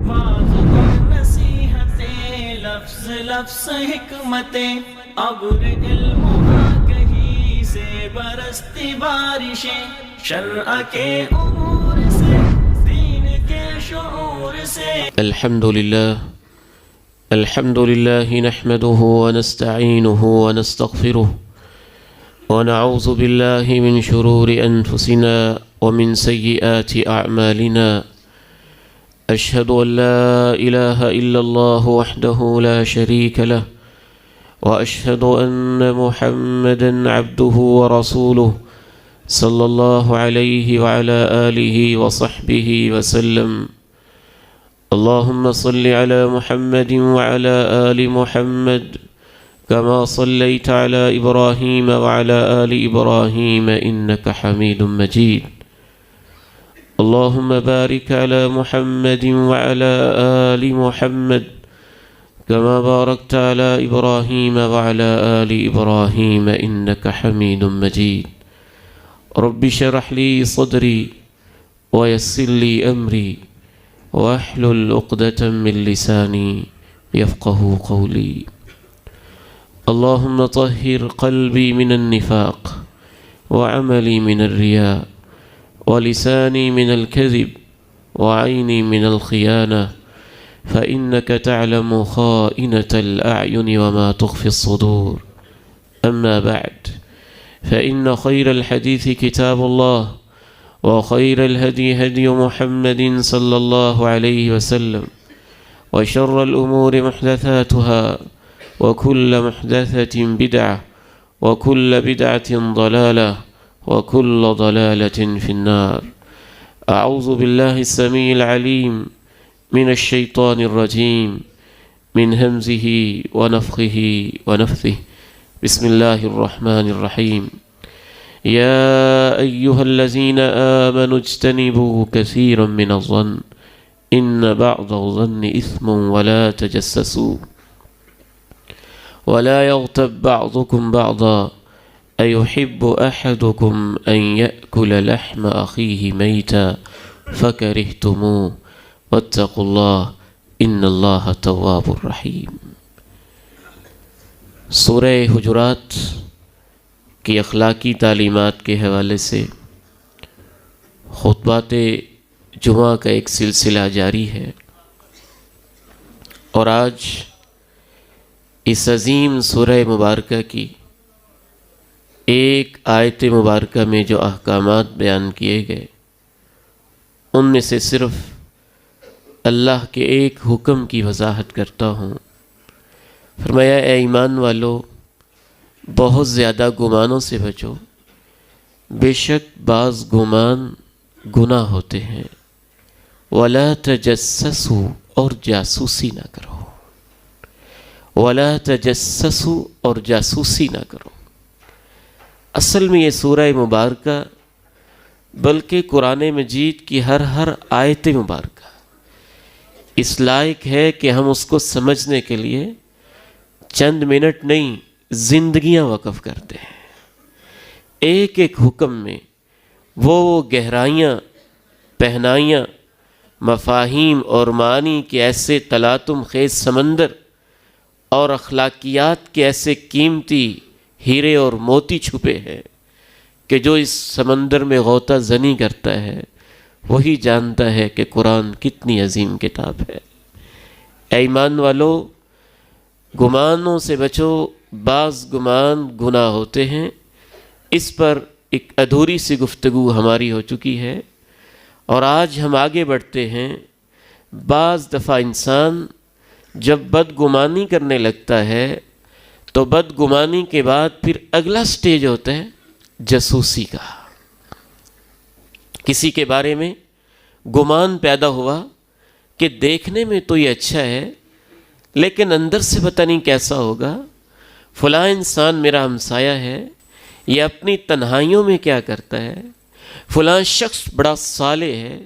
Was اور نصیحتیں، لفظ لفظ حکمتیں، ابر علم آگہی سے برستی بارشیں، شرع کے امور سے، دین کے شعور سے۔ الحمد لله نحمده ونستعينه ونستغفره ونعوذ بالله من شرور أنفسنا ومن سيئات أعمالنا. أشهد أن لا إله إلا الله وحده لا شريك له، وأشهد أن محمدا عبده ورسوله صلى الله عليه وعلى آله وصحبه وسلم. اللهم صل على محمد وعلى آل محمد كما صليت على إبراهيم وعلى آل إبراهيم إنك حميد مجيد. اللهم بارك على محمد وعلى آل محمد كما باركت على إبراهيم وعلى آل إبراهيم إنك حميد مجيد. رب اشرح لي صدري ويسر لي أمري واحلل عقدة من لساني يفقه قولي. اللهم طهر قلبي من النفاق وعملي من الرياء ولساني من الكذب وعيني من الخيانة، فإنك تعلم خائنة الأعين وما تخفي الصدور. أما بعد، فإن خير الحديث كتاب الله، وخير الهدي هدي محمد صلى الله عليه وسلم، وشر الأمور محدثاتها، وكل محدثة بدعة، وكل بدعة ضلالة، وكل ضلالة في النار. أعوذ بالله السميع العليم من الشيطان الرجيم، من همزه ونفخه ونفثه. بسم الله الرحمن الرحيم. يا أيها الذين آمنوا اجتنبوا كثيرا من الظن إن بعض الظن إثم ولا تجسسوا ولا يغتب بعضكم بعضا أيحب أحدكم أن يأكل لحم أخيه ميتا فكرهتموه واتقوا الله إن الله تواب رحيم. سورہ حجرات کی اخلاقی تعلیمات کے حوالے سے خطبات جمعہ کا ایک سلسلہ جاری ہے، اور آج اس عظیم سورہ مبارکہ کی ایک آیت مبارکہ میں جو احکامات بیان کیے گئے، ان میں سے صرف اللہ کے ایک حکم کی وضاحت کرتا ہوں. فرمایا، اے ایمان والو، بہت زیادہ گمانوں سے بچو، بے شک بعض گمان گناہ ہوتے ہیں. وَلَا تَجَسَّسُوا، اور جاسوسی نہ کرو. وَلَا تَجَسَّسُوا، اور جاسوسی نہ کرو. اصل میں یہ سورہ مبارکہ، بلکہ قرآن مجید کی ہر آیت مبارکہ اس لائق ہے کہ ہم اس کو سمجھنے کے لیے چند منٹ نہیں، زندگیاں وقف کرتے ہیں. ایک ایک حکم میں وہ گہرائیاں، پہنائیاں، مفاہیم اور معنی کے ایسے تلاطم خیز سمندر اور اخلاقیات کے ایسے قیمتی ہیرے اور موتی چھپے ہیں کہ جو اس سمندر میں غوطہ زنی کرتا ہے وہی جانتا ہے کہ قرآن کتنی عظیم کتاب ہے. اے ایمان والو، گمانوں سے بچو، بعض گمان گناہ ہوتے ہیں. اس پر ایک ادھوری سی گفتگو ہماری ہو چکی ہے، اور آج ہم آگے بڑھتے ہیں. بعض دفعہ انسان جب بدگمانی کرنے لگتا ہے تو بدگمانی کے بعد پھر اگلا سٹیج ہوتا ہے جاسوسی کا. کسی کے بارے میں گمان پیدا ہوا کہ دیکھنے میں تو یہ اچھا ہے لیکن اندر سے پتہ نہیں کیسا ہوگا. فلاں انسان میرا ہمسایہ ہے، یہ اپنی تنہائیوں میں کیا کرتا ہے. فلاں شخص بڑا صالح ہے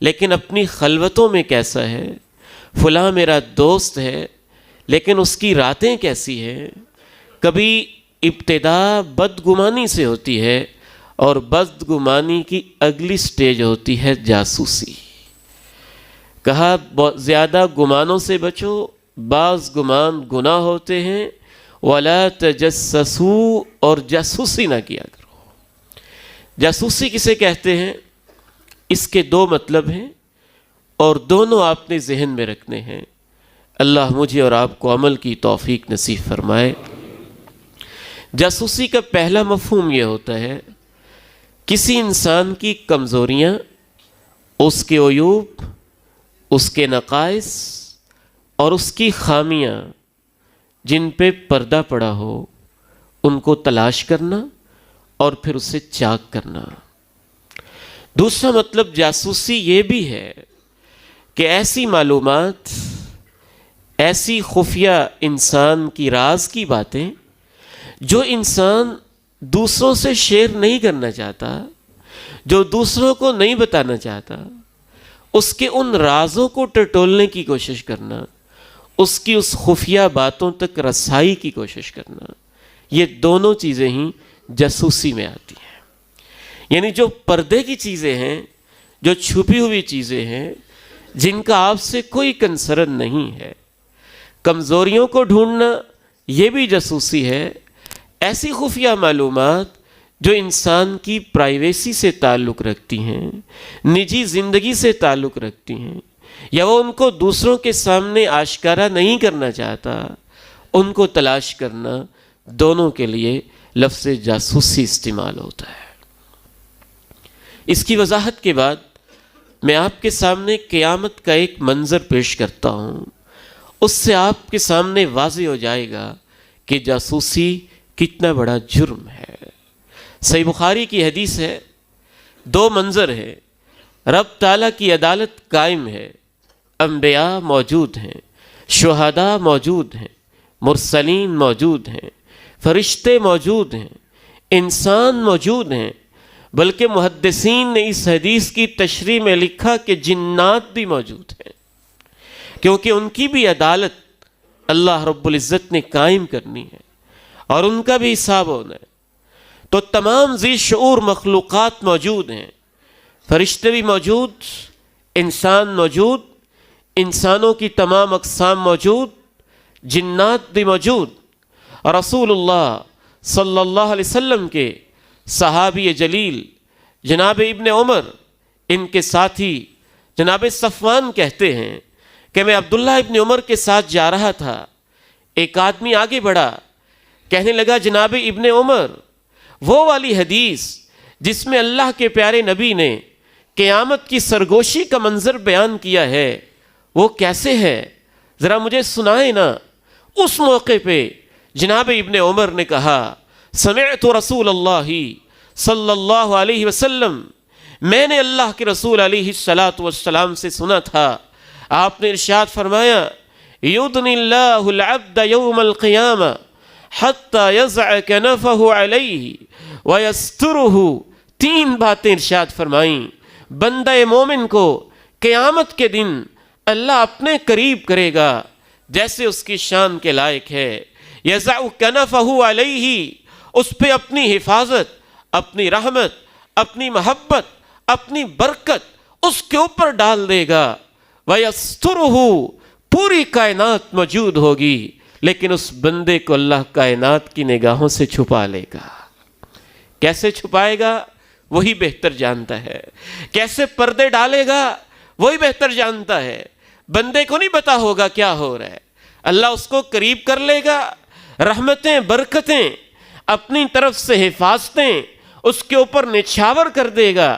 لیکن اپنی خلوتوں میں کیسا ہے. فلاں میرا دوست ہے لیکن اس کی راتیں کیسی ہیں. کبھی ابتدا بدگمانی سے ہوتی ہے اور بدگمانی کی اگلی سٹیج ہوتی ہے جاسوسی. کہا بہت زیادہ گمانوں سے بچو، بعض گمان گناہ ہوتے ہیں، وَلَا تَجَسَّسُوا، اور جاسوسی نہ کیا کرو۔ جاسوسی کسے کہتے ہیں؟ اس کے دو مطلب ہیں اور دونوں آپ نے ذہن میں رکھنے ہیں۔ اللہ مجھے اور آپ کو عمل کی توفیق نصیب فرمائے۔ جاسوسی کا پہلا مفہوم یہ ہوتا ہے کسی انسان کی کمزوریاں، اس کے عیوب، اس کے نقائص اور اس کی خامیاں جن پہ پردہ پڑا ہو ان کو تلاش کرنا اور پھر اسے چاک کرنا۔ دوسرا مطلب جاسوسی یہ بھی ہے کہ ایسی معلومات، ایسی خفیہ انسان کی راز کی باتیں جو انسان دوسروں سے شیئر نہیں کرنا چاہتا، جو دوسروں کو نہیں بتانا چاہتا، اس کے ان رازوں کو ٹٹولنے کی کوشش کرنا، اس کی اس خفیہ باتوں تک رسائی کی کوشش کرنا، یہ دونوں چیزیں ہی جاسوسی میں آتی ہیں۔ یعنی جو پردے کی چیزیں ہیں، جو چھپی ہوئی چیزیں ہیں، جن کا آپ سے کوئی کنسرن نہیں ہے، کمزوریوں کو ڈھونڈنا یہ بھی جاسوسی ہے۔ ایسی خفیہ معلومات جو انسان کی پرائیویسی سے تعلق رکھتی ہیں، نجی زندگی سے تعلق رکھتی ہیں، یا وہ ان کو دوسروں کے سامنے آشکارا نہیں کرنا چاہتا، ان کو تلاش کرنا، دونوں کے لیے لفظ جاسوسی استعمال ہوتا ہے۔ اس کی وضاحت کے بعد میں آپ کے سامنے قیامت کا ایک منظر پیش کرتا ہوں، اس سے آپ کے سامنے واضح ہو جائے گا کہ جاسوسی کتنا بڑا جرم ہے۔ صحیح بخاری کی حدیث ہے، دو منظر ہے، رب تعالیٰ کی عدالت قائم ہے، انبیاء موجود ہیں، شہداء موجود ہیں، مرسلین موجود ہیں، فرشتے موجود ہیں، انسان موجود ہیں، بلکہ محدثین نے اس حدیث کی تشریح میں لکھا کہ جنات بھی موجود ہیں، کیونکہ ان کی بھی عدالت اللہ رب العزت نے قائم کرنی ہے اور ان کا بھی حساب ہونا ہے۔ تو تمام ذی شعور مخلوقات موجود ہیں، فرشتے بھی موجود، انسان موجود، انسانوں کی تمام اقسام موجود، جنات بھی موجود۔ رسول اللہ صلی اللہ علیہ وسلم کے صحابی جلیل جناب ابن عمر، ان کے ساتھی جناب صفوان کہتے ہیں کہ میں عبداللہ ابن عمر کے ساتھ جا رہا تھا، ایک آدمی آگے بڑھا، کہنے لگا جناب ابن عمر، وہ والی حدیث جس میں اللہ کے پیارے نبی نے قیامت کی سرگوشی کا منظر بیان کیا ہے وہ کیسے ہے، ذرا مجھے سنائے نا۔ اس موقع پہ جناب ابن عمر نے کہا، سمعت رسول اللہ صلی اللہ علیہ وسلم، میں نے اللہ کے رسول علیہ السلام سے سنا تھا، آپ نے ارشاد فرمایا، یدنی اللہ العبد یوم القیامہ حتی یضع کنفہ علیہ ویسترہ۔ تین باتیں ارشاد فرمائیں، بندہ مومن کو قیامت کے دن اللہ اپنے قریب کرے گا جیسے اس کی شان کے لائق ہے، یضع کنفہ علیہ، اس پہ اپنی حفاظت، اپنی رحمت، اپنی محبت، اپنی برکت اس کے اوپر ڈال دے گا، وَيَسْتُرُهُ، پوری کائنات موجود ہوگی لیکن اس بندے کو اللہ کائنات کی نگاہوں سے چھپا لے گا۔ کیسے چھپائے گا وہی بہتر جانتا ہے، کیسے پردے ڈالے گا وہی بہتر جانتا ہے۔ بندے کو نہیں پتا ہوگا کیا ہو رہا ہے، اللہ اس کو قریب کر لے گا، رحمتیں برکتیں اپنی طرف سے حفاظتیں اس کے اوپر نچھاور کر دے گا،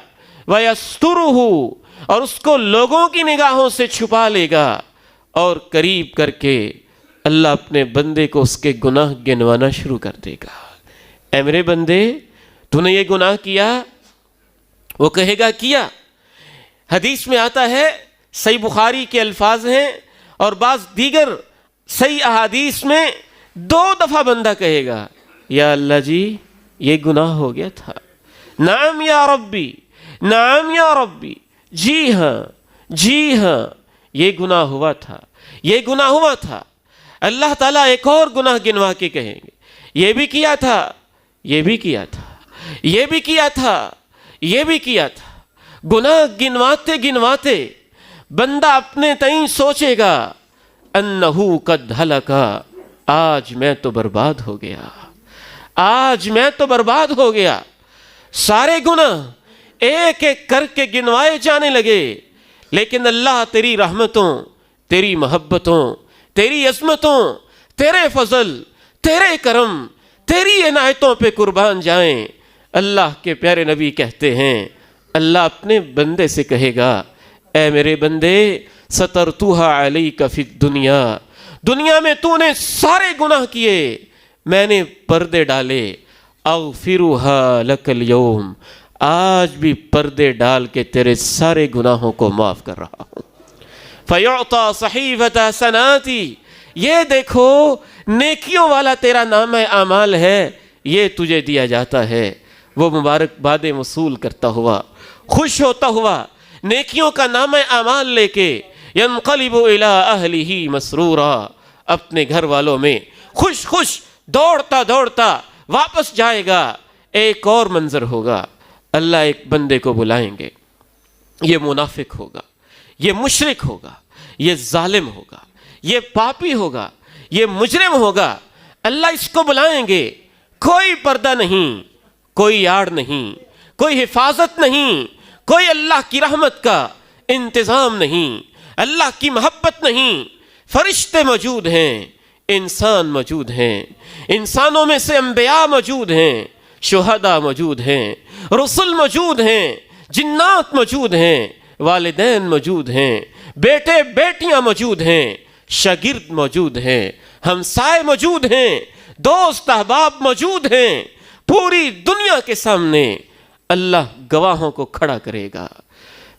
وَيَسْتُرُهُ، اور اس کو لوگوں کی نگاہوں سے چھپا لے گا، اور قریب کر کے اللہ اپنے بندے کو اس کے گناہ گنوانا شروع کر دے گا۔ اے میرے بندے، تو نے یہ گناہ کیا؟ وہ کہے گا کیا۔ حدیث میں آتا ہے، صحیح بخاری کے الفاظ ہیں اور بعض دیگر صحیح احادیث میں 2 دفعہ بندہ کہے گا، یا اللہ جی یہ گناہ ہو گیا تھا، نعم یا ربی، نعم یا ربی، جی ہاں جی ہاں یہ گناہ ہوا تھا، یہ گناہ ہوا تھا۔ اللہ تعالیٰ ایک اور گناہ گنوا کے کہیں گے، یہ بھی کیا تھا، یہ بھی کیا تھا، یہ بھی کیا تھا، یہ بھی کیا تھا۔ گناہ گنواتے گنواتے بندہ اپنے تئیں سوچے گا انہو قد ہلکا، آج میں تو برباد ہو گیا، آج میں تو برباد ہو گیا۔ سارے گناہ ایک ایک کر کے گنوائے جانے لگے، لیکن اللہ تیری رحمتوں، تیری محبتوں، تیری عظمتوں، تیرے فضل، تیرے کرم، تیری عنایتوں پہ قربان جائیں۔ اللہ کے پیارے نبی کہتے ہیں اللہ اپنے بندے سے کہے گا اے میرے بندے سترتوہا علیک فی الدنیا، دنیا میں تو نے سارے گناہ کیے، میں نے پردے ڈالے، اغفرھا لک اليوم، آج بھی پردے ڈال کے تیرے سارے گناہوں کو معاف کر رہا ہوں۔ فیعطیٰ صحیفۃ حسناتی، یہ دیکھو نیکیوں والا تیرا نام اعمال ہے، یہ تجھے دیا جاتا ہے۔ وہ مبارک بادیں وصول کرتا ہوا، خوش ہوتا ہوا، نیکیوں کا نام اعمال لے کے ینقلب الی اہلہ مسرورا، اپنے گھر والوں میں خوش خوش دوڑتا دوڑتا واپس جائے گا۔ ایک اور منظر ہوگا، اللہ ایک بندے کو بلائیں گے، یہ منافق ہوگا، یہ مشرک ہوگا، یہ ظالم ہوگا، یہ پاپی ہوگا، یہ مجرم ہوگا۔ اللہ اس کو بلائیں گے، کوئی پردہ نہیں، کوئی آڑ نہیں، کوئی حفاظت نہیں، کوئی اللہ کی رحمت کا انتظام نہیں، اللہ کی محبت نہیں۔ فرشتے موجود ہیں، انسان موجود ہیں، انسانوں میں سے انبیاء موجود ہیں، شہداء موجود ہیں، رسل موجود ہیں، جنات موجود ہیں، والدین موجود ہیں، بیٹے بیٹیاں موجود ہیں، شاگرد موجود ہیں، ہمسائے موجود ہیں، دوست احباب موجود ہیں۔ پوری دنیا کے سامنے اللہ گواہوں کو کھڑا کرے گا۔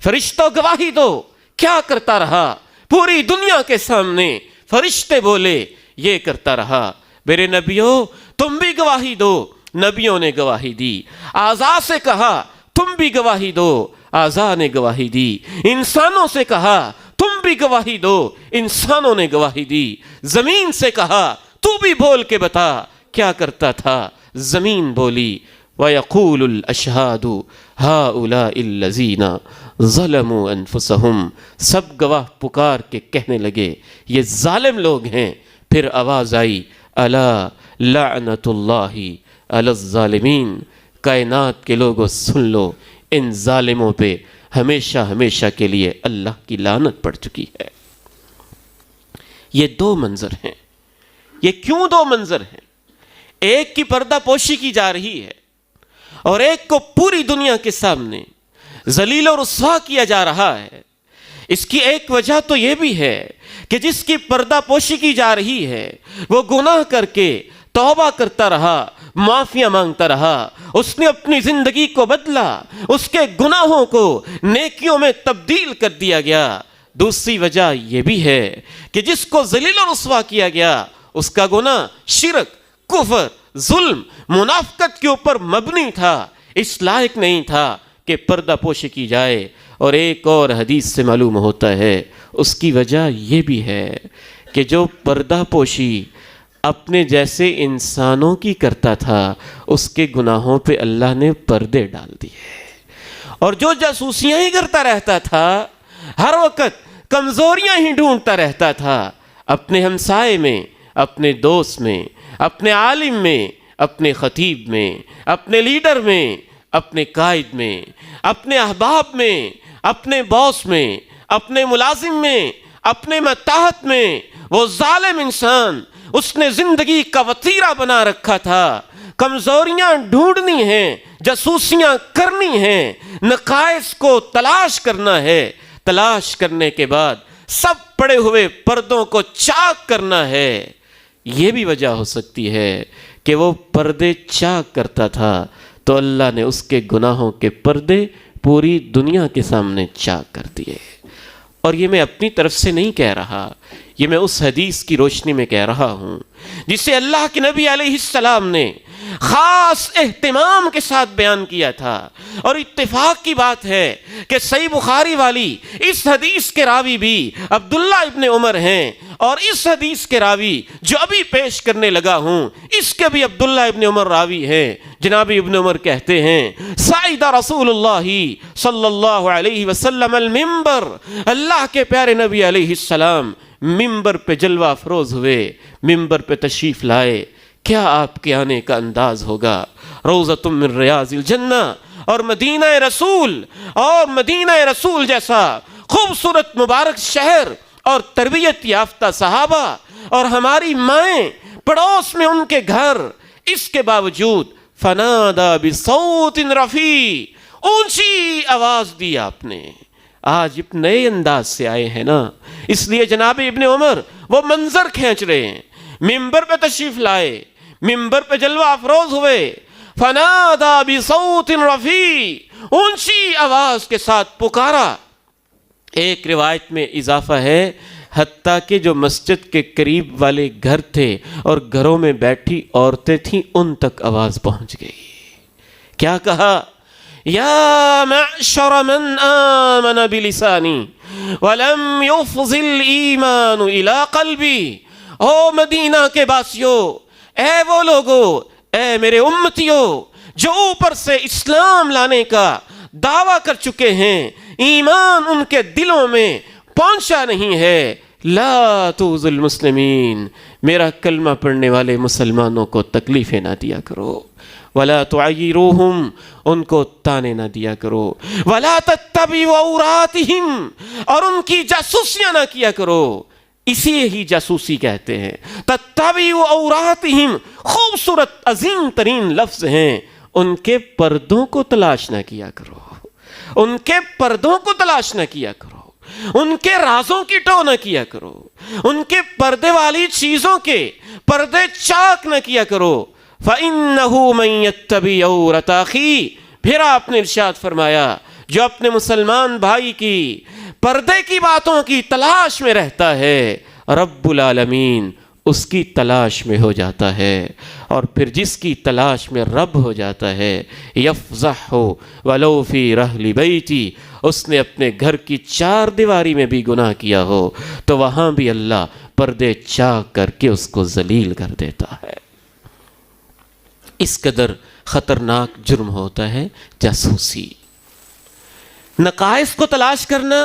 فرشتوں گواہی دو، کیا کرتا رہا؟ پوری دنیا کے سامنے فرشتے بولے یہ کرتا رہا۔ میرے نبیوں تم بھی گواہی دو، نبیوں نے گواہی دی۔ اعضاء سے کہا تم بھی گواہی دو، اعضاء نے گواہی دی۔ انسانوں سے کہا تم بھی گواہی دو، انسانوں نے گواہی دی۔ زمین سے کہا تو بھی بول کے بتا کیا کرتا تھا، زمین بولی۔ وَيَقُولُ الْأَشْهَادُ هَؤُلَاءِ الَّذِينَ ظَلَمُوا أَنفُسَهُمْ، سب گواہ پکار کے کہنے لگے یہ ظالم لوگ ہیں۔ پھر آواز آئی الا لعنت اللہ علی الظالمین، کائنات کے لوگوں سن لو، ان ظالموں پہ ہمیشہ ہمیشہ کے لیے اللہ کی لعنت پڑ چکی ہے۔ یہ دو منظر ہیں۔ یہ کیوں دو منظر ہیں؟ ایک کی پردہ پوشی کی جا رہی ہے اور ایک کو پوری دنیا کے سامنے ذلیل و رسوا کیا جا رہا ہے۔ اس کی ایک وجہ تو یہ بھی ہے کہ جس کی پردہ پوشی کی جا رہی ہے وہ گناہ کر کے توبہ کرتا رہا، معافیاں مانگتا رہا، اس نے اپنی زندگی کو بدلا، اس کے گناہوں کو نیکیوں میں تبدیل کر دیا گیا۔ دوسری وجہ یہ بھی ہے کہ جس کو ذلیل و رسوا کیا گیا اس کا گناہ شرک، کفر، ظلم، منافقت کے اوپر مبنی تھا، اس لائق نہیں تھا کہ پردہ پوشی کی جائے۔ اور ایک اور حدیث سے معلوم ہوتا ہے اس کی وجہ یہ بھی ہے کہ جو پردہ پوشی اپنے جیسے انسانوں کی کرتا تھا اس کے گناہوں پہ اللہ نے پردے ڈال دیے، اور جو جاسوسیاں ہی کرتا رہتا تھا، ہر وقت کمزوریاں ہی ڈھونڈتا رہتا تھا، اپنے ہمسائے میں، اپنے دوست میں، اپنے عالم میں، اپنے خطیب میں، اپنے لیڈر میں، اپنے قائد میں، اپنے احباب میں، اپنے باس میں، اپنے ملازم میں، اپنے متحد میں، وہ ظالم انسان اس نے زندگی کا وتیرہ بنا رکھا تھا۔ کمزوریاں ڈھونڈنی ہیں، جاسوسیاں کرنی ہیں، نقائص کو تلاش کرنا ہے، تلاش کرنے کے بعد سب پڑے ہوئے پردوں کو چاک کرنا ہے۔ یہ بھی وجہ ہو سکتی ہے کہ وہ پردے چاک کرتا تھا تو اللہ نے اس کے گناہوں کے پردے پوری دنیا کے سامنے چاک کر دیے۔ اور یہ میں اپنی طرف سے نہیں کہہ رہا، یہ میں اس حدیث کی روشنی میں کہہ رہا ہوں جسے اللہ کے نبی علیہ السلام نے خاص اہتمام کے ساتھ بیان کیا تھا۔ اور اتفاق کی بات ہے کہ صحیح بخاری والی اس حدیث کے راوی بھی عبداللہ ابن عمر ہیں، اور اس حدیث کے راوی جو ابھی پیش کرنے لگا ہوں اس کے بھی عبداللہ ابن عمر راوی ہیں۔ جناب ابن عمر کہتے ہیں صعد رسول اللہ صلی اللہ علیہ وسلم المنبر، اللہ کے پیارے نبی علیہ السلام ممبر پہ جلوہ افروز ہوئے، ممبر پہ تشریف لائے۔ کیا آپ کے آنے کا انداز ہوگا؟ روضۃ من ریاض الجنہ، اور مدینہ رسول جیسا خوبصورت مبارک شہر، اور تربیت یافتہ صحابہ، اور ہماری مائیں پڑوس میں ان کے گھر، اس کے باوجود فنادا بصوت رفیع، اونچی آواز دی آپ نے۔ آج ایک نئے انداز سے آئے ہیں نا، اس لیے جناب ابن عمر وہ منظر کھینچ رہے ہیں، ممبر پہ تشریف لائے، ممبر پہ جلوہ افروز ہوئے، فنادا بصوت رفیع، اونچی آواز کے ساتھ پکارا۔ ایک روایت میں اضافہ ہے، حتیٰ کہ جو مسجد کے قریب والے گھر تھے اور گھروں میں بیٹھی عورتیں تھیں، ان تک آواز پہنچ گئی۔ کیا کہا؟ یا معشر من آمن بلسانی ولم یفض الایمان الی قلبی، او مدینہ کے باسیوں، اے وہ لوگو، اے میرے امتیوں جو اوپر سے اسلام لانے کا دعویٰ کر چکے ہیں، ایمان ان کے دلوں میں پہنچا نہیں ہے، لا توذوا المسلمین، میرا کلمہ پڑھنے والے مسلمانوں کو تکلیفیں نہ دیا کرو، ولا تعیروہم، ان کو تانے نہ دیا کرو، ولا تتبعوا عوراتہم، اور ان کی جاسوسیاں نہ کیا کرو، اسی ہی جاسوسی کہتے ہیں۔ تتبعوا عوراتہم، خوبصورت عظیم ترین لفظ ہیں، ان کے پردوں کو تلاش نہ کیا کرو، ان کے پردوں کو تلاش نہ کیا کرو، ان کے رازوں کی ٹو نہ کیا کرو، ان کے پردے والی چیزوں کے پردے چاک نہ کیا کرو۔ فَإِنَّهُ مَن يَتَّبِعْ عَوْرَةَ أَخِيهِ، پھر آپ نے ارشاد فرمایا، جو اپنے مسلمان بھائی کی پردے کی باتوں کی تلاش میں رہتا ہے، رب العالمین اس کی تلاش میں ہو جاتا ہے، اور پھر جس کی تلاش میں رب ہو جاتا ہے، یفضحہ ولو فی رحل بیتی، اس نے اپنے گھر کی چار دیواری میں بھی گناہ کیا ہو تو وہاں بھی اللہ پردے چاک کر کے اس کو ذلیل کر دیتا ہے۔ اس قدر خطرناک جرم ہوتا ہے جاسوسی۔ نقائص کو تلاش کرنا،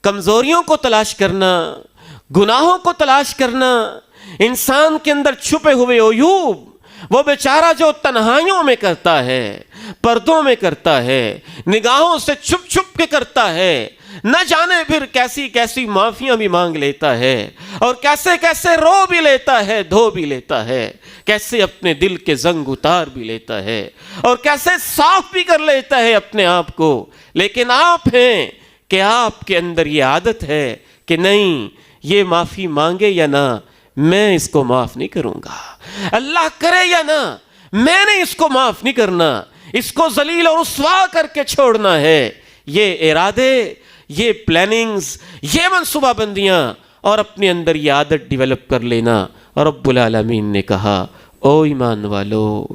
کمزوریوں کو تلاش کرنا، گناہوں کو تلاش کرنا، انسان کے اندر چھپے ہوئے عیوب، وہ بیچارہ جو تنہائیوں میں کرتا ہے، پردوں میں کرتا ہے، نگاہوں سے چھپ چھپ کے کرتا ہے، نہ جانے پھر کیسی کیسی معافیاں بھی مانگ لیتا ہے، اور کیسے کیسے رو بھی لیتا ہے، دھو بھی لیتا ہے، کیسے اپنے دل کے زنگ اتار بھی لیتا ہے، اور کیسے صاف بھی کر لیتا ہے اپنے آپ کو۔ لیکن آپ ہیں کہ آپ کے اندر یہ عادت ہے کہ نہیں، یہ معافی مانگے یا نہ، میں اس کو معاف نہیں کروں گا، اللہ کرے یا نہ، میں نے اس کو معاف نہیں کرنا، اس کو ذلیل اور رسوا کر کے چھوڑنا ہے۔ یہ ارادے، یہ پلاننگز، یہ منصوبہ بندیاں، اور اپنے اندر یہ عادت ڈیولپ کر لینا۔ اور رب العالمین نے کہا، او ایمان والو،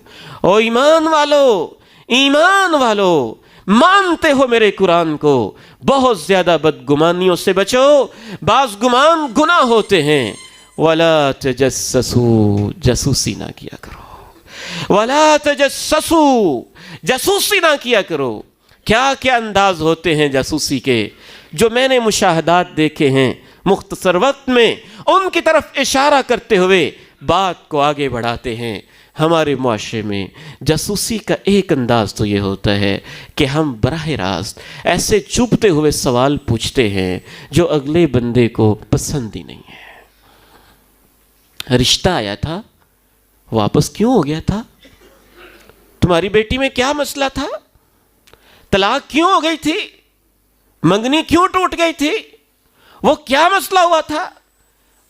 او ایمان والو، ایمان والو، مانتے ہو میرے قرآن کو، بہت زیادہ بدگمانیوں سے بچو، بعض گمان گناہ ہوتے ہیں۔ وَلَا تَجَسَّسُوا، جاسوسی نہ کیا کرو، وَلَا تَجَسَّسُوا، جاسوسی نہ کیا کرو۔ کیا کیا انداز ہوتے ہیں جاسوسی کے، جو میں نے مشاہدات دیکھے ہیں، مختصر وقت میں ان کی طرف اشارہ کرتے ہوئے بات کو آگے بڑھاتے ہیں۔ ہمارے معاشرے میں جاسوسی کا ایک انداز تو یہ ہوتا ہے کہ ہم براہ راست ایسے چبھتے ہوئے سوال پوچھتے ہیں جو اگلے بندے کو پسند ہی نہیں ہے۔ رشتہ آیا تھا، واپس کیوں ہو گیا تھا؟ تمہاری بیٹی میں کیا مسئلہ تھا؟ طلاق کیوں ہو گئی تھی؟ منگنی کیوں ٹوٹ گئی تھی؟ وہ کیا مسئلہ ہوا تھا؟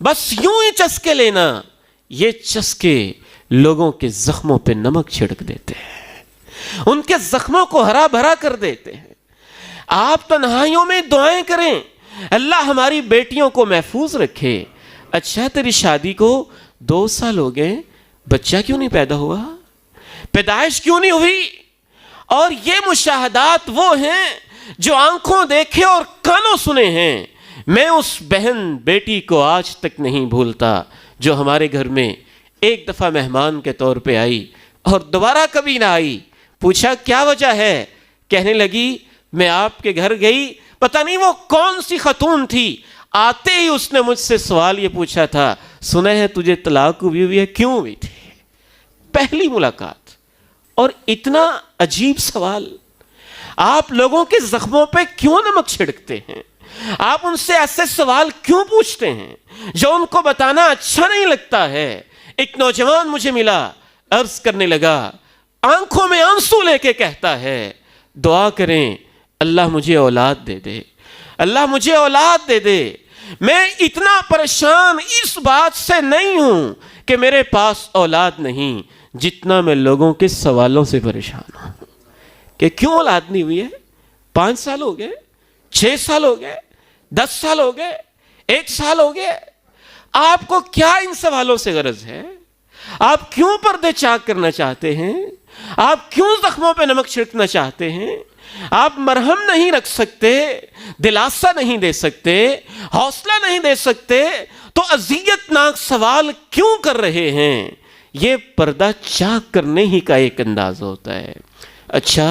بس یوں ہی چسکے لینا، یہ چسکے لوگوں کے زخموں پہ نمک چھڑک دیتے ہیں، ان کے زخموں کو ہرا بھرا کر دیتے ہیں۔ آپ تنہائیوں میں دعائیں کریں، اللہ ہماری بیٹیوں کو محفوظ رکھے۔ اچھا، تیری شادی کو 2 سال ہو گئے، بچہ کیوں نہیں پیدا ہوا؟ پیدائش کیوں نہیں ہوئی؟ اور یہ مشاہدات وہ ہیں جو آنکھوں دیکھے اور کانوں سنے ہیں۔ میں اس بہن بیٹی کو آج تک نہیں بھولتا جو ہمارے گھر میں ایک دفعہ مہمان کے طور پہ آئی اور دوبارہ کبھی نہ آئی۔ پوچھا کیا وجہ ہے؟ کہنے لگی میں آپ کے گھر گئی، پتہ نہیں وہ کون سی خاتون تھی، آتے ہی اس نے مجھ سے سوال یہ پوچھا تھا، سنا ہے تجھے طلاق ہوئی ہے، کیوں ہوئی تھی؟ پہلی ملاقات اور اتنا عجیب سوال. آپ لوگوں کے زخموں پہ کیوں نمک چھڑکتے ہیں؟ آپ ان سے ایسے سوال کیوں پوچھتے ہیں جو ان کو بتانا اچھا نہیں لگتا ہے؟ ایک نوجوان مجھے ملا، عرض کرنے لگا، آنکھوں میں آنسو لے کے کہتا ہے دعا کریں اللہ مجھے اولاد دے دے، اللہ مجھے اولاد دے دے. میں اتنا پریشان اس بات سے نہیں ہوں کہ میرے پاس اولاد نہیں، جتنا میں لوگوں کے سوالوں سے پریشان ہوں کہ کیوں اولاد نہیں ہوئی ہے. 5 سال ہو گئے، 6 سال ہو گئے، 10 سال ہو گئے، 1 سال ہو گئے. آپ کو کیا ان سوالوں سے غرض ہے؟ آپ کیوں پردے چاک کرنا چاہتے ہیں؟ آپ کیوں زخموں پہ نمک چھڑکنا چاہتے ہیں؟ آپ مرہم نہیں رکھ سکتے، دلاسا نہیں دے سکتے، حوصلہ نہیں دے سکتے، تو اذیت ناک سوال کیوں کر رہے ہیں؟ یہ پردہ چاک کرنے ہی کا ایک انداز ہوتا ہے. اچھا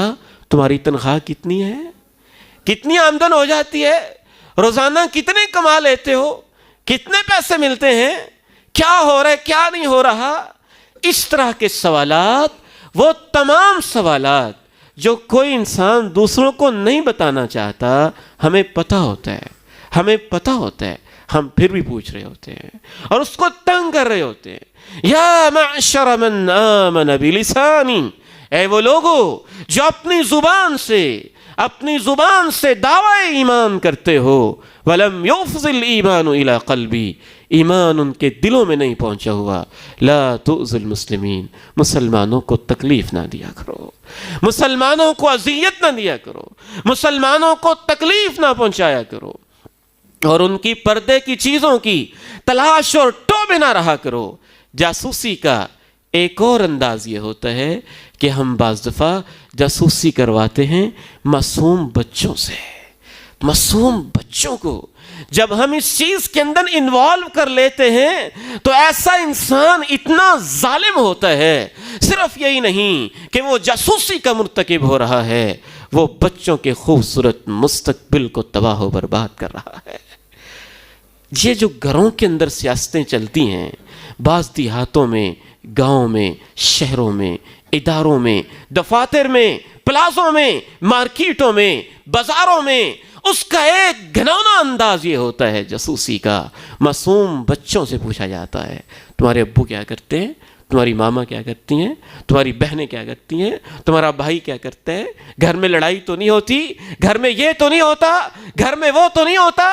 تمہاری تنخواہ کتنی ہے؟ کتنی آمدن ہو جاتی ہے؟ روزانہ کتنے کما لیتے ہو؟ کتنے پیسے ملتے ہیں؟ کیا ہو رہا ہے کیا نہیں ہو رہا؟ اس طرح کے سوالات، وہ تمام سوالات جو کوئی انسان دوسروں کو نہیں بتانا چاہتا، ہمیں پتہ ہوتا ہے، ہمیں پتہ ہوتا ہے، ہم پھر بھی پوچھ رہے ہوتے ہیں اور اس کو تنگ کر رہے ہوتے ہیں. یا معشر من آمن بلسانی، اے وہ لوگو جو اپنی زبان سے دعوی ایمان کرتے ہو، ولم یفضل ایمان الی قلبی، ایمان ان کے دلوں میں نہیں پہنچا ہوا. لا تؤذوا المسلمین، مسلمانوں کو تکلیف نہ دیا کرو، مسلمانوں کو اذیت نہ دیا کرو، مسلمانوں کو تکلیف نہ پہنچایا کرو، اور ان کی پردے کی چیزوں کی تلاش اور ٹوبے نہ رہا کرو. جاسوسی کا ایک اور انداز یہ ہوتا ہے کہ ہم بعض دفعہ جاسوسی کرواتے ہیں معصوم بچوں سے. معصوم بچوں کو جب ہم اس چیز کے اندر انوالو کر لیتے ہیں تو ایسا انسان اتنا ظالم ہوتا ہے. صرف یہی نہیں کہ وہ جاسوسی کا مرتکب ہو رہا ہے، وہ بچوں کے خوبصورت مستقبل کو تباہ و برباد کر رہا ہے. یہ جو گھروں کے اندر سیاستیں چلتی ہیں، بعض دیہاتوں میں، گاؤں میں، شہروں میں، اداروں میں، دفاتر میں، پلازوں میں، مارکیٹوں میں، بازاروں میں، اس کا ایک گھناؤنا انداز یہ ہوتا ہے جاسوسی کا. معصوم بچوں سے پوچھا جاتا ہے تمہارے ابو کیا کرتے ہیں، تمہاری ماما کیا کرتی ہیں، تمہاری بہنیں کیا کرتی ہیں، تمہارا بھائی کیا کرتا ہے، گھر میں لڑائی تو نہیں ہوتی، گھر میں یہ تو نہیں ہوتا، گھر میں وہ تو نہیں ہوتا.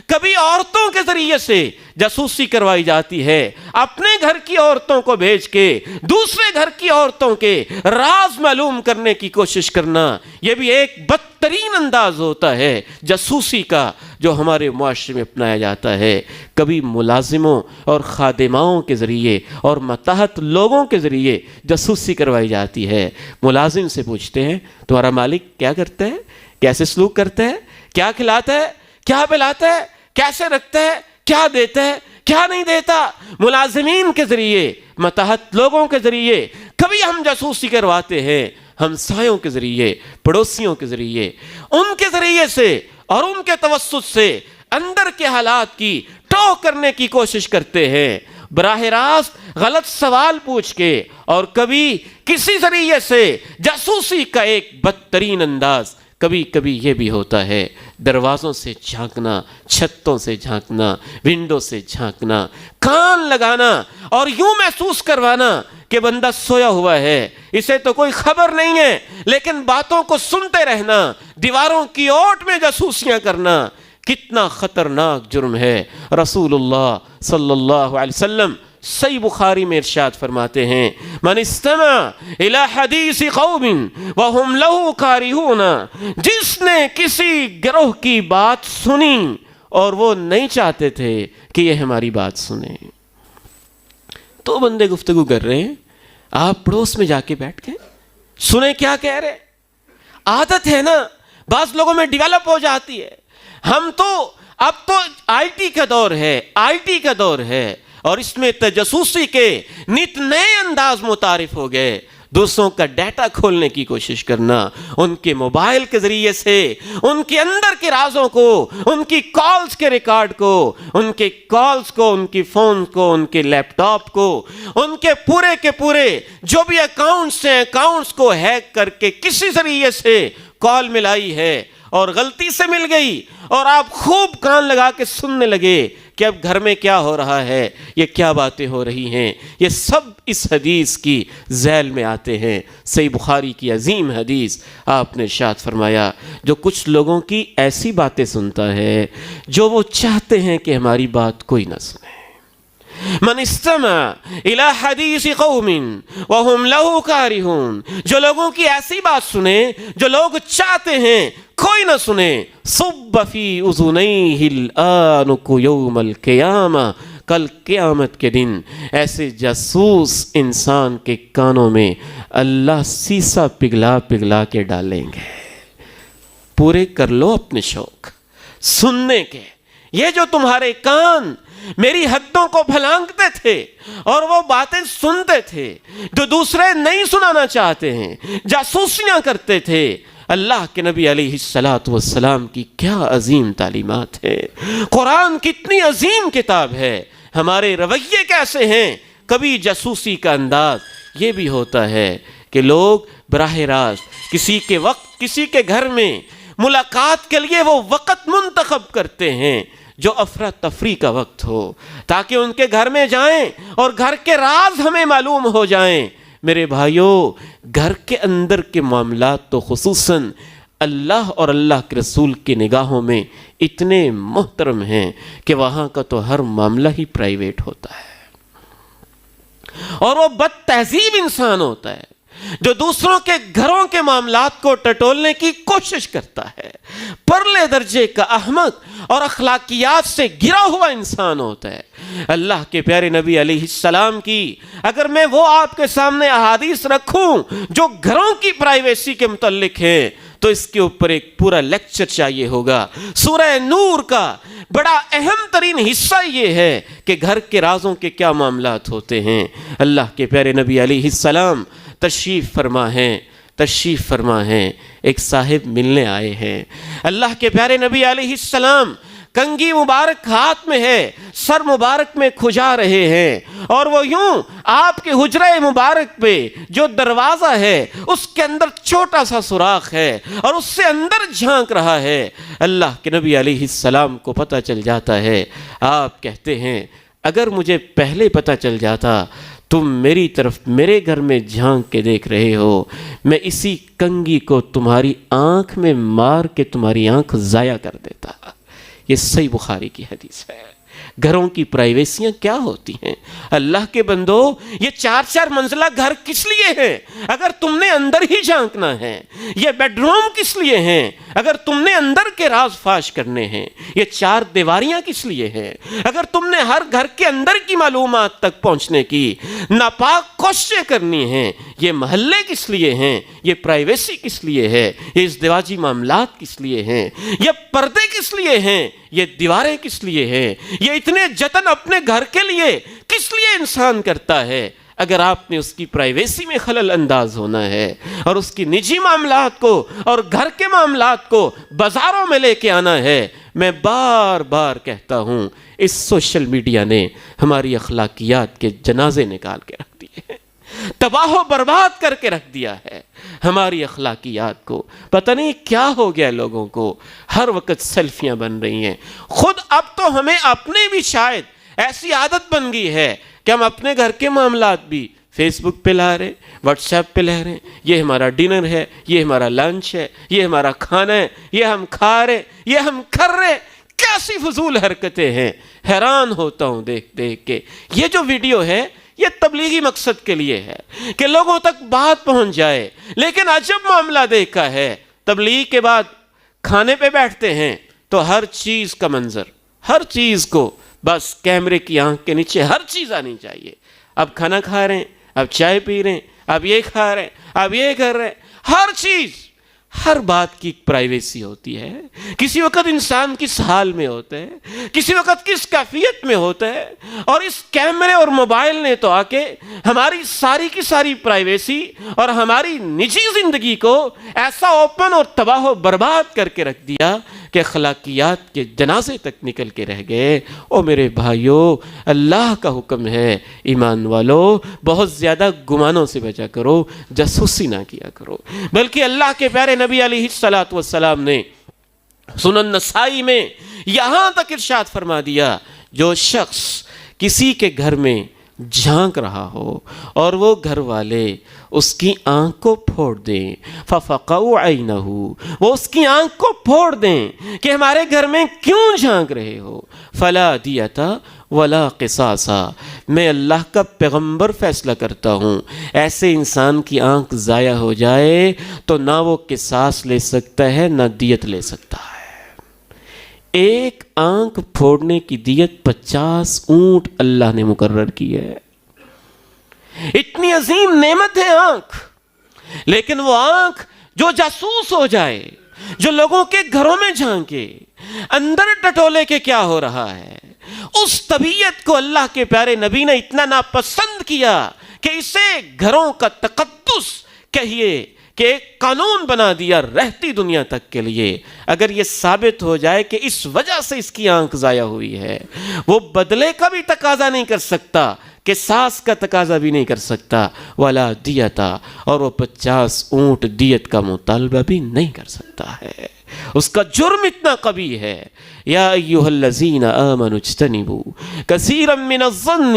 کبھی عورتوں کے ذریعے سے جاسوسی کروائی جاتی ہے، اپنے گھر کی عورتوں کو بھیج کے دوسرے گھر کی عورتوں کے راز معلوم کرنے کی کوشش کرنا. یہ بھی ایک بدترین انداز ہوتا ہے جاسوسی کا جو ہمارے معاشرے میں اپنایا جاتا ہے. کبھی ملازموں اور خادماؤں کے ذریعے اور ماتحت لوگوں کے ذریعے جاسوسی کروائی جاتی ہے. ملازم سے پوچھتے ہیں تمہارا مالک کیا کرتا ہے، کیسے سلوک کرتا ہے، کیا کھلاتا ہے، کیا پلاتا ہے، کیسے رکھتا ہے، کیا دیتا ہے، کیا نہیں دیتا. ملازمین کے ذریعے، ماتحت لوگوں کے ذریعے کبھی ہم جاسوسی کرواتے ہیں، ہمسایوں کے ذریعے، پڑوسیوں کے ذریعے، ان کے ذریعے سے اور ان کے توسط سے اندر کے حالات کی ٹو کرنے کی کوشش کرتے ہیں. براہ راست غلط سوال پوچھ کے اور کبھی کسی ذریعے سے جاسوسی کا ایک بدترین انداز کبھی کبھی یہ بھی ہوتا ہے دروازوں سے جھانکنا، چھتوں سے جھانکنا، ونڈو سے جھانکنا، کان لگانا اور یوں محسوس کروانا کہ بندہ سویا ہوا ہے، اسے تو کوئی خبر نہیں ہے، لیکن باتوں کو سنتے رہنا، دیواروں کی اوٹ میں جاسوسیاں کرنا کتنا خطرناک جرم ہے. رسول اللہ صلی اللہ علیہ وسلم صحیح بخاری میں ارشاد فرماتے ہیں من استمع الى حدیث قوم وهم له کارہون، جس نے کسی گروہ کی بات سنی اور وہ نہیں چاہتے تھے کہ یہ ہماری بات سنیں. تو بندے گفتگو کر رہے ہیں، آپ پڑوس میں جا کے بیٹھ گئے، سنیں کیا کہہ رہے. عادت ہے نا، بعض لوگوں میں ڈیولپ ہو جاتی ہے. ہم تو اب تو آئی ٹی کا دور ہے، آئی ٹی کا دور ہے، اور اس میں تجسسی کے نت نئے انداز متعارف ہو گئے. دوسروں کا ڈیٹا کھولنے کی کوشش کرنا، ان کے موبائل کے ذریعے سے ان کے اندر کے رازوں کو، ان کی کالز کے ریکارڈ کو، ان کے کالز کو، ان کی فون کو، ان کے لیپ ٹاپ کو، ان کے پورے جو بھی اکاؤنٹس ہیں، اکاؤنٹس کو ہیک کر کے کسی ذریعے سے کال ملائی ہے اور غلطی سے مل گئی، اور آپ خوب کان لگا کے سننے لگے کہ اب گھر میں کیا ہو رہا ہے، یہ کیا باتیں ہو رہی ہیں، یہ سب اس حدیث کی ذیل میں آتے ہیں۔ صحیح بخاری کی عظیم حدیث، آپ نے ارشاد فرمایا، جو کچھ لوگوں کی ایسی باتیں سنتا ہے جو وہ چاہتے ہیں کہ ہماری بات کوئی نہ سنے۔ من استمع الى حدیث قوم وهم له کارہون، جو لوگوں کی ایسی بات سنے جو لوگ چاہتے ہیں کوئی نہ سنے، صب فی اذنیہ الآنک یوم القیامہ، کل قیامت کے دن ایسے جاسوس انسان کے کانوں میں اللہ سیسا پگھلا پگھلا کے ڈالیں گے۔ پورے کر لو اپنے شوق سننے کے۔ یہ جو تمہارے کان میری حدوں کو پھلانگتے تھے اور وہ باتیں سنتے تھے جو دوسرے نہیں سنانا چاہتے ہیں، جاسوسیاں کرتے تھے، اللہ کے نبی علیہ السلام کی کیا عظیم تعلیمات ہے۔ قرآن کتنی عظیم کتاب ہے، ہمارے رویے کیسے ہیں۔ کبھی جاسوسی کا انداز یہ بھی ہوتا ہے کہ لوگ براہ راست کسی کے گھر میں ملاقات کے لیے وہ وقت منتخب کرتے ہیں جو افراتفری کا وقت ہو، تاکہ ان کے گھر میں جائیں اور گھر کے راز ہمیں معلوم ہو جائیں۔ میرے بھائیوں، گھر کے اندر کے معاملات تو خصوصاً اللہ اور اللہ کے رسول کی نگاہوں میں اتنے محترم ہیں کہ وہاں کا تو ہر معاملہ ہی پرائیویٹ ہوتا ہے، اور وہ بد تہذیب انسان ہوتا ہے جو دوسروں کے گھروں کے معاملات کو ٹٹولنے کی کوشش کرتا ہے، پرلے درجے کا احمق اور اخلاقیات سے گرا ہوا انسان ہوتا ہے۔ اللہ کے پیارے نبی علیہ السلام کی اگر میں وہ آپ کے سامنے احادیث رکھوں جو گھروں کی پرائیویسی کے متعلق ہیں تو اس کے اوپر ایک پورا لیکچر چاہیے ہوگا۔ سورہ نور کا بڑا اہم ترین حصہ یہ ہے کہ گھر کے رازوں کے کیا معاملات ہوتے ہیں۔ اللہ کے پیارے نبی علیہ السلام تشریف فرما ہیں، ایک صاحب ملنے آئے ہیں۔ اللہ کے پیارے نبی علیہ السلام کنگھی مبارک ہاتھ میں ہے، سر مبارک میں کھجا رہے ہیں، اور وہ یوں آپ کے حجرہ مبارک پہ جو دروازہ ہے اس کے اندر چھوٹا سا سوراخ ہے اور اس سے اندر جھانک رہا ہے۔ اللہ کے نبی علیہ السلام کو پتہ چل جاتا ہے۔ آپ کہتے ہیں اگر مجھے پہلے پتہ چل جاتا تم میری طرف میرے گھر میں جھانک کے دیکھ رہے ہو، میں اسی کنگھی کو تمہاری آنکھ میں مار کے تمہاری آنکھ ضائع کر دیتا۔ یہ صحیح بخاری کی حدیث ہے۔ گھروں کی پرائیویسیاں کیا ہوتی ہیں؟ اللہ کے بندو، یہ 4 منزلہ گھر کس لیے ہیں اگر تم نے اندر ہی جھانکنا ہے؟ یہ بیڈ روم کس لیے ہیں اگر تم نے اندر کے راز فاش کرنے ہیں؟ یہ 4 دیواریاں کس لیے ہیں اگر تم نے ہر گھر کے اندر کی معلومات تک پہنچنے کی ناپاک کوششیں کرنی ہیں؟ یہ محلے کس لیے ہیں؟ یہ پرائیویسی کس لیے ہے؟ یہ ازدواجی معاملات کس لیے ہیں؟ یہ پردے کس لیے ہیں؟ یہ دیواریں کس لیے ہیں؟ یہ اتنے جتن اپنے گھر کے لیے کس لیے انسان کرتا ہے؟ اگر آپ نے اس کی پرائیویسی میں خلل انداز ہونا ہے اور اس کی نجی معاملات کو اور گھر کے معاملات کو بازاروں میں لے کے آنا ہے، میں بار بار کہتا ہوں اس سوشل میڈیا نے ہماری اخلاقیات کے جنازے نکال کے رکھ دیے ہیں، تباہ و برباد کر کے رکھ دیا ہے ہماری اخلاقیات کو۔ پتہ نہیں کیا ہو گیا لوگوں کو، ہر وقت سیلفیاں بن رہی ہیں۔ خود اب تو ہمیں اپنے بھی شاید ایسی عادت بن گئی ہے کہ ہم اپنے گھر کے معاملات بھی فیس بک پہ لا رہے ہیں، واٹس ایپ پہ لے رہے ہیں، یہ ہمارا ڈنر ہے، یہ ہمارا لنچ ہے، یہ ہمارا کھانا ہے، یہ ہم کھا رہے ہیں، یہ ہم کر رہے ہیں۔ کیسی فضول حرکتیں ہیں، حیران ہوتا ہوں دیکھ دیکھ کے۔ یہ جو ویڈیو ہے یہ تبلیغی مقصد کے لیے ہے کہ لوگوں تک بات پہنچ جائے، لیکن عجب معاملہ دیکھا ہے، تبلیغ کے بعد کھانے پہ بیٹھتے ہیں تو ہر چیز کا منظر، ہر چیز کو بس کیمرے کی آنکھ کے نیچے ہر چیز آنی چاہیے۔ اب کھانا کھا رہے ہیں، اب چائے پی رہے ہیں، اب یہ کھا رہے ہیں، اب یہ کر رہے ہیں، ہر چیز ہر بات کی ایک پرائیویسی ہوتی ہے. کسی وقت انسان کس حال میں ہوتا ہے, کسی وقت کس کیفیت میں ہوتا ہے, اور اس کیمرے اور موبائل نے تو آ کے ہماری ساری کی ساری پرائیویسی اور ہماری نجی زندگی کو ایسا اوپن اور تباہ و برباد کر کے رکھ دیا کہ اخلاقیات کے جنازے تک نکل کے رہ گئے. او میرے بھائیو, اللہ کا حکم ہے ایمان والو, بہت زیادہ گمانوں سے بچا کرو, جاسوسی نہ کیا کرو. بلکہ اللہ کے پیارے نبی علیہ الصلوۃ والسلام نے سنن نسائی میں یہاں تک ارشاد فرما دیا, جو شخص کسی کے گھر میں جھانک رہا ہو اور وہ گھر والے اس کی آنکھ کو پھوڑ دیں, فَفَقَعُوا عَيْنَهُ, وہ اس کی آنکھ کو پھوڑ دیں کہ ہمارے گھر میں کیوں جھانک رہے ہو, فَلَا دِيَةَ وَلَا قِصَاصَ, میں اللہ کا پیغمبر فیصلہ کرتا ہوں, ایسے انسان کی آنکھ ضائع ہو جائے تو نہ وہ قصاص لے سکتا ہے نہ دیت لے سکتا ہے. ایک آنکھ پھوڑنے کی دیت 50 اونٹ اللہ نے مقرر کی ہے. اتنی عظیم نعمت ہے آنکھ, لیکن وہ آنکھ جو جاسوس ہو جائے, جو لوگوں کے گھروں میں جھانکے, اندر ٹٹولے کے کیا ہو رہا ہے, اس طبیعت کو اللہ کے پیارے نبی نے اتنا ناپسند کیا کہ اسے گھروں کا تقدس کہیے کہ ایک قانون بنا دیا رہتی دنیا تک کے لیے. اگر یہ ثابت ہو جائے کہ اس وجہ سے اس کی آنکھ ضائع ہوئی ہے, وہ بدلے کا بھی تقاضا نہیں کر سکتا, کہ ساس کا تقاضا بھی نہیں کر سکتا, ولا دیتا, اور وہ 50 اونٹ دیت کا مطالبہ بھی نہیں کر سکتا ہے. اس کا جرم اتنا قبیح ہے. یا ایھا الذین آمنوا اجتنبوا کثیرا من الظن,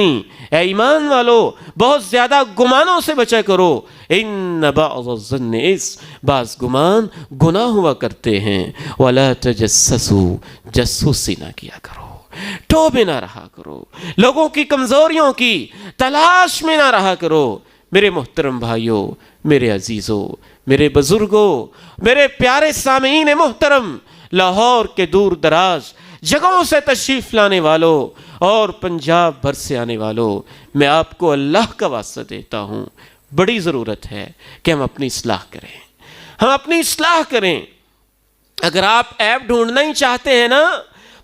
اے ایمان والو بہت زیادہ گمانوں سے بچا کرو, ان بعض الظن اس, بعض گمان گناہ ہوا کرتے ہیں, ولا تجسسوا, جاسوسی نہ کیا کرو, ٹوبے نہ رہا کرو, لوگوں کی کمزوریوں کی تلاش میں نہ رہا کرو. میرے محترم بھائیوں, میرے عزیزوں, میرے بزرگوں, میرے پیارے سامعین محترم, لاہور کے دور دراز جگہوں سے تشریف لانے والوں اور پنجاب بھر سے آنے والوں, میں آپ کو اللہ کا واسطہ دیتا ہوں, بڑی ضرورت ہے کہ ہم اپنی اصلاح کریں, ہم اپنی اصلاح کریں. اگر آپ عیب ڈھونڈنا ہی چاہتے ہیں نا,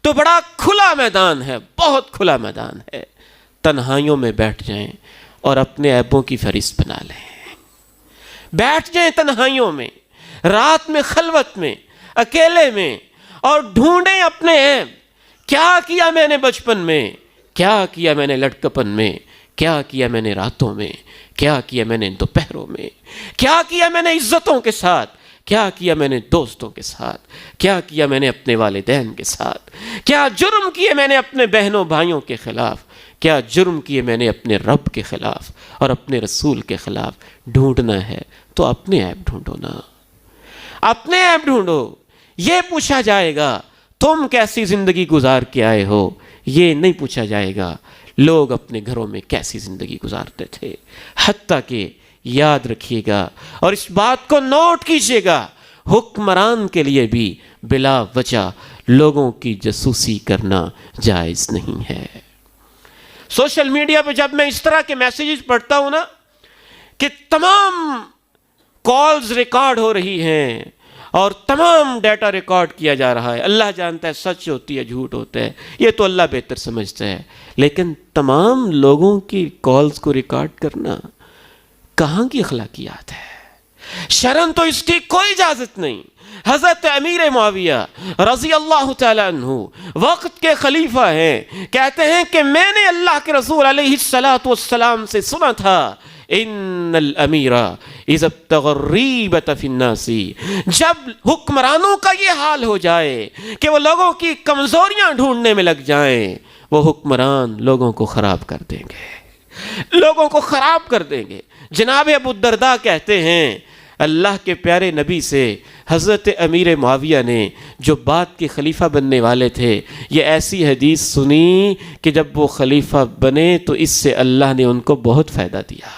تو بڑا کھلا میدان ہے, بہت کھلا میدان ہے. تنہائیوں میں بیٹھ جائیں اور اپنے عیبوں کی فہرست بنا لیں. بیٹھ جائیں تنہائیوں میں, رات میں, خلوت میں, اکیلے میں, اور ڈھونڈیں اپنے عیب. کیا کیا میں نے بچپن میں, کیا کیا میں نے لڑکپن میں, کیا کیا میں نے راتوں میں, کیا کیا میں نے دوپہروں میں, کیا کیا میں نے عزتوں کے ساتھ, کیا کیا میں نے دوستوں کے ساتھ, کیا کیا میں نے اپنے والدین کے ساتھ, کیا جرم کیے میں نے اپنے بہنوں بھائیوں کے خلاف, کیا جرم کیے میں نے اپنے رب کے خلاف اور اپنے رسول کے خلاف. ڈھونڈنا ہے تو اپنے عیب ڈھونڈو نا, اپنے عیب ڈھونڈو. یہ پوچھا جائے گا تم کیسی زندگی گزار کے آئے ہو, یہ نہیں پوچھا جائے گا لوگ اپنے گھروں میں کیسی زندگی گزارتے تھے. حتیٰ کہ یاد رکھیے گا اور اس بات کو نوٹ کیجیے گا, حکمران کے لیے بھی بلا وجہ لوگوں کی جاسوسی کرنا جائز نہیں ہے. سوشل میڈیا پہ جب میں اس طرح کے میسیجز پڑھتا ہوں نا کہ تمام کالز ریکارڈ ہو رہی ہیں اور تمام ڈیٹا ریکارڈ کیا جا رہا ہے, اللہ جانتا ہے سچ ہوتی ہے جھوٹ ہوتا ہے, یہ تو اللہ بہتر سمجھتا ہے, لیکن تمام لوگوں کی کالز کو ریکارڈ کرنا کہاں کی اخلاقیات ہے؟ شرن تو اس کی کوئی اجازت نہیں. حضرت امیر معاویہ رضی اللہ تعالیٰ عنہ وقت کے خلیفہ ہیں, کہتے ہیں کہ میں نے اللہ کے رسول علیہ السلام سے سنا تھا, ان الامیر اذا ابتغى الریبۃ فی الناس, جب حکمرانوں کا یہ حال ہو جائے کہ وہ لوگوں کی کمزوریاں ڈھونڈنے میں لگ جائیں, وہ حکمران لوگوں کو خراب کر دیں گے, لوگوں کو خراب کر دیں گے. جناب ابو الدرداء کہتے ہیں اللہ کے پیارے نبی سے حضرت امیر معاویہ نے جو بات کے خلیفہ بننے والے تھے, یہ ایسی حدیث سنی کہ جب وہ خلیفہ بنے تو اس سے اللہ نے ان کو بہت فائدہ دیا,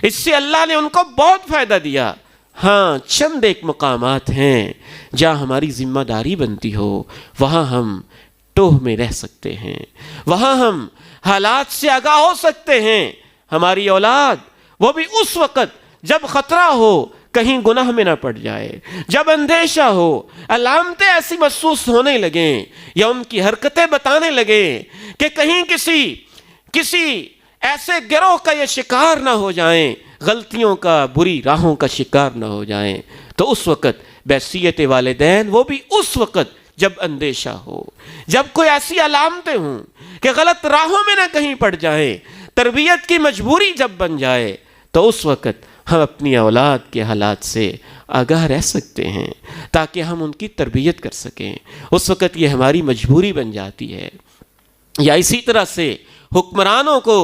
اس سے اللہ نے ان کو بہت فائدہ دیا. ہاں, چند ایک مقامات ہیں جہاں ہماری ذمہ داری بنتی ہو, وہاں ہم ٹوہ میں رہ سکتے ہیں, وہاں ہم حالات سے آگاہ ہو سکتے ہیں. ہماری اولاد وہ بھی اس وقت جب خطرہ ہو, کہیں گناہ میں نہ پڑ جائے، جب اندیشہ ہو، علامتیں ایسی محسوس ہونے لگیں یا ان کی حرکتیں بتانے لگیں کہ کہیں کسی ایسے گروہ کا یہ شکار نہ ہو جائیں، غلطیوں کا، بری راہوں کا شکار نہ ہو جائیں، تو اس وقت بحیثیت والدین، وہ بھی اس وقت جب اندیشہ ہو، جب کوئی ایسی علامتیں ہوں کہ غلط راہوں میں نہ کہیں پڑ جائیں، تربیت کی مجبوری جب بن جائے، تو اس وقت ہم اپنی اولاد کے حالات سے آگاہ رہ سکتے ہیں تاکہ ہم ان کی تربیت کر سکیں۔ اس وقت یہ ہماری مجبوری بن جاتی ہے۔ یا اسی طرح سے حکمرانوں کو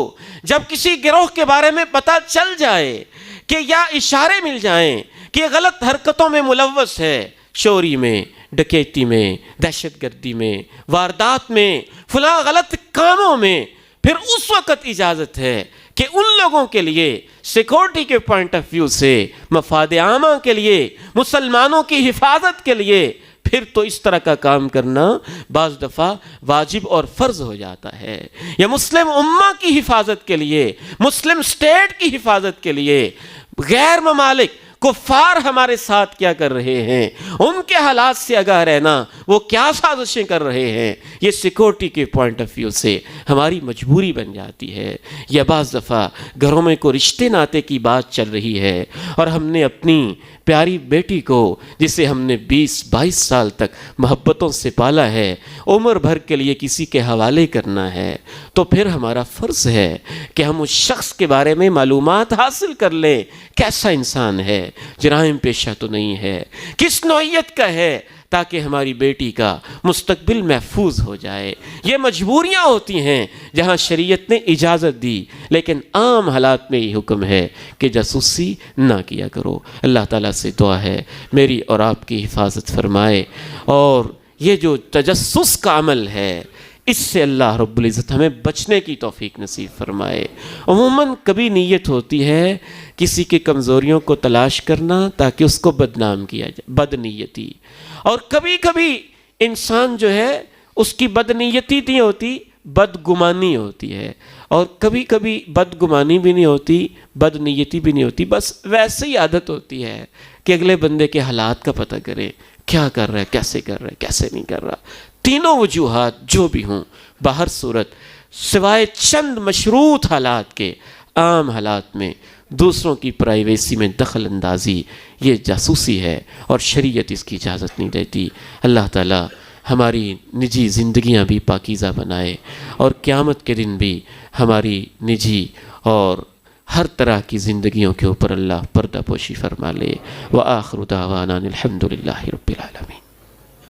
جب کسی گروہ کے بارے میں پتہ چل جائے کہ یا اشارے مل جائیں کہ غلط حرکتوں میں ملوث ہے، چوری میں، ڈکیتی میں، دہشت گردی میں، واردات میں، فلاں غلط کاموں میں، پھر اس وقت اجازت ہے کہ ان لوگوں کے لیے سیکورٹی کے پوائنٹ آف ویو سے، مفاد عامہ کے لیے، مسلمانوں کی حفاظت کے لیے، پھر تو اس طرح کا کام کرنا بعض دفعہ واجب اور فرض ہو جاتا ہے۔ یا مسلم امہ کی حفاظت کے لیے، مسلم سٹیٹ کی حفاظت کے لیے غیر ممالک، کفار ہمارے ساتھ کیا کر رہے ہیں، ان کے حالات سے آگاہ رہنا، وہ کیا سازشیں کر رہے ہیں، یہ سیکورٹی کے پوائنٹ آف ویو سے ہماری مجبوری بن جاتی ہے۔ یا بعض دفعہ گھروں میں کوئی رشتے ناطے کی بات چل رہی ہے اور ہم نے اپنی پیاری بیٹی کو، جسے ہم نے 20-22 سال تک محبتوں سے پالا ہے، عمر بھر کے لیے کسی کے حوالے کرنا ہے، تو پھر ہمارا فرض ہے کہ ہم اس شخص کے بارے میں معلومات حاصل کر لیں، کیسا انسان ہے، جرائم پیشہ تو نہیں ہے، کس نوعیت کا ہے، تاکہ ہماری بیٹی کا مستقبل محفوظ ہو جائے۔ یہ مجبوریاں ہوتی ہیں جہاں شریعت نے اجازت دی، لیکن عام حالات میں یہ حکم ہے کہ جاسوسی نہ کیا کرو۔ اللہ تعالیٰ سے دعا ہے میری اور آپ کی حفاظت فرمائے، اور یہ جو تجسس کا عمل ہے اس سے اللہ رب العزت ہمیں بچنے کی توفیق نصیب فرمائے۔ عموماً کبھی نیت ہوتی ہے کسی کی کمزوریوں کو تلاش کرنا تاکہ اس کو بدنام کیا جائے، بد نیتی، اور کبھی کبھی انسان جو ہے اس کی بد نیتی نہیں ہوتی، بدگمانی ہوتی ہے، اور کبھی کبھی بدگمانی بھی نہیں ہوتی، بد نیتی بھی نہیں ہوتی، بس ویسے ہی عادت ہوتی ہے کہ اگلے بندے کے حالات کا پتہ کریں، کیا کر رہا ہے، کیسے کر رہا ہے، کیسے نہیں کر رہا۔ تینوں وجوہات جو بھی ہوں، باہر صورت سوائے چند مشروط حالات کے، عام حالات میں دوسروں کی پرائیویسی میں دخل اندازی یہ جاسوسی ہے، اور شریعت اس کی اجازت نہیں دیتی۔ اللہ تعالی ہماری نجی زندگیاں بھی پاکیزہ بنائے، اور قیامت کے دن بھی ہماری نجی اور ہر طرح کی زندگیوں کے اوپر اللہ پردہ پوشی فرما لے۔ وآخر دعوانا الحمد للہ رب العالمین۔